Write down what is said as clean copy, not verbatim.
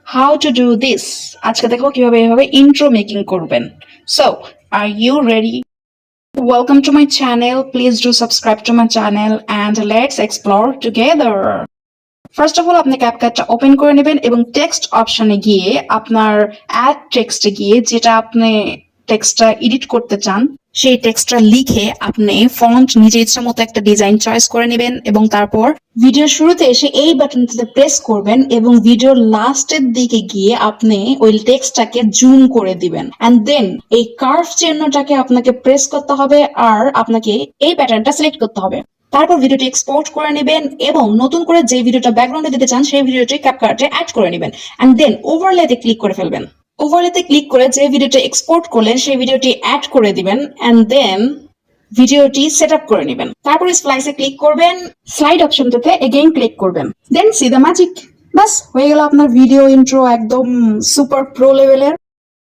how to do this. আজকে দেখো কিভাবে এভাবে ইন্ট্রো মেকিং করবেন। So, are you ready? Welcome to my channel. Please do subscribe to my channel and let's explore together. First of all আপনি ক্যাপকাটটা open করে নেবেন এবং text অপশনে গিয়ে আপনার অ্যাড টেক্সটে গিয়ে যেটা আপনি টেক্সটটা এডিট করতে চান সেই টেক্সটটা লিখে আপনি ফন্ট নিজের ইচ্ছা মতো একটা ডিজাইন চয়েস করে নেবেন এবং তারপর ভিডিওর শুরুতে এসে এই বাটনটাতে প্রেস করবেন এবং ভিডিওর লাস্টের দিকে গিয়ে আপনি ওই টেক্সটটাকে জুম করে দিবেন এন্ড দেন এই কার্ভ চিহ্নটাকে আপনাকে প্রেস করতে হবে আর আপনাকে এই প্যাটার্নটা সিলেক্ট করতে হবে। তারপর ভিডিওটি এক্সপোর্ট করে নেবেন এবং নতুন করে যে ভিডিওটা ব্যাকগ্রাউন্ডে দিতে চান সেই ভিডিওটি ক্যাপকাটে অ্যাড করে নেবেন এন্ড দেন ওভারলেতে ক্লিক করে ফেলবেন। ওভারলেতে ক্লিক করে যে ভিডিওটি এক্সপোর্ট করলেন সেই ভিডিওটি অ্যাড করে দিবেন এন্ড দেন ভিডিওটি সেট আপ করে নেবেন। তারপর স্প্লাইসে ক্লিক করবেন, স্লাইড অপশনটাতে এগেইন ক্লিক করবেন, দেন সি দ্য ম্যাজিক। বাস হয়ে গেল আপনার ভিডিও ইন্ট্রো একদম সুপার প্রো লেভেলের।